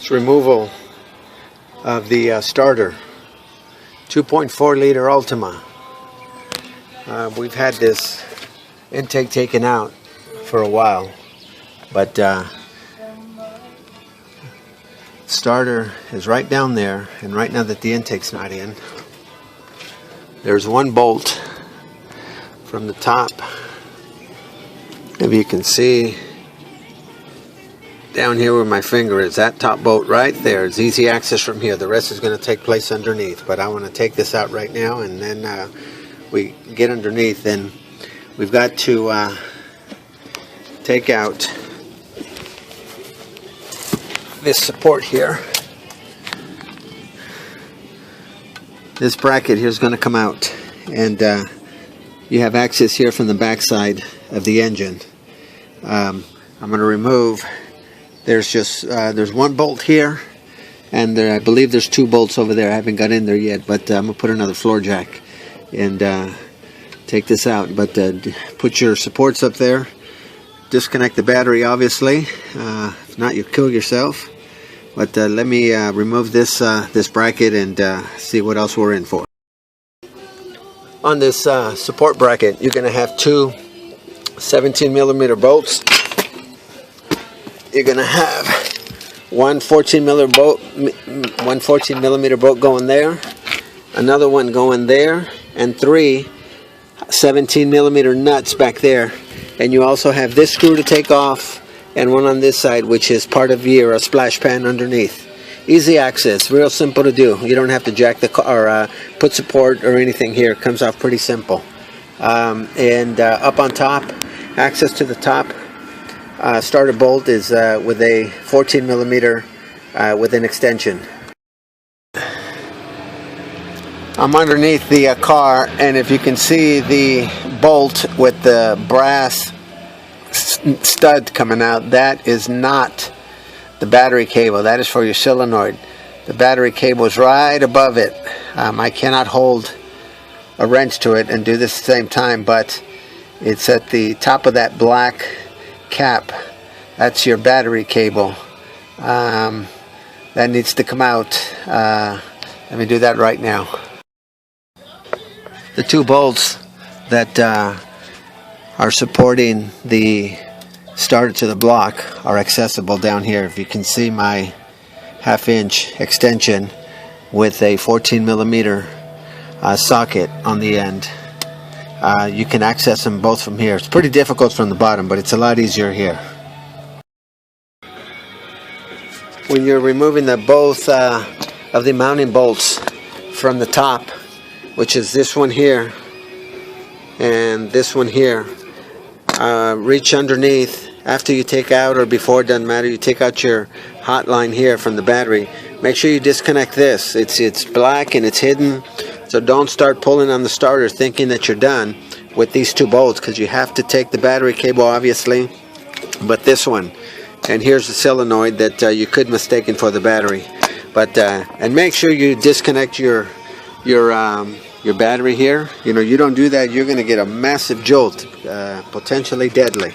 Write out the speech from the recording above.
It's removal of the starter 2.4 liter Altima. We've had this intake taken out for a while, but starter is right down there, and right now that the intake's not in, there's one bolt from the top. If you can see down here where my finger is, that top bolt right there is easy access from here. The rest is going to take place underneath, but I want to take this out right now, and then we get underneath, and we've got to take out this support here. This bracket here is going to come out, and you have access here from the back side of the engine. I'm going to remove. There's one bolt here, and I believe there's two bolts over there. I haven't got in there yet, but I'm going to put another floor jack and take this out. But put your supports up there. Disconnect the battery, obviously. If not, you'll kill yourself. But let me remove this this bracket and see what else we're in for. On this support bracket, you're going to have two 17mm bolts. You're going to have one 14mm bolt going there, another one going there, and three 17mm nuts back there. And you also have this screw to take off, and one on this side, which is part of your splash pan underneath. Easy access, real simple to do. You don't have to jack the car or put support or anything here. It comes off pretty simple. And up on top, access to the top starter bolt is with a 14mm with an extension. I'm underneath the car, and if you can see the bolt with the brass stud coming out, that is not the battery cable. That is for your solenoid. The battery cable is right above it. I cannot hold a wrench to it and do this at the same time, but it's at the top of that black cap. That's your battery cable. That needs to come out. Let me do that right now. The two bolts that are supporting the starter to the block are accessible down here. If you can see my 1/2-inch extension with a 14mm socket on the end. You can access them both from here. It's pretty difficult from the bottom, but it's a lot easier here. When you're removing both of the mounting bolts from the top, which is this one here and this one here, reach underneath after you take out, or before, it doesn't matter, you take out your hot line here from the battery. Make sure you disconnect this. It's black and it's hidden, so don't start pulling on the starter thinking that you're done with these two bolts, because you have to take the battery cable, obviously, but this one, and here's the solenoid that you could mistaken for the battery. But and make sure you disconnect your battery here. You know, you don't do that, you're going to get a massive jolt, potentially deadly.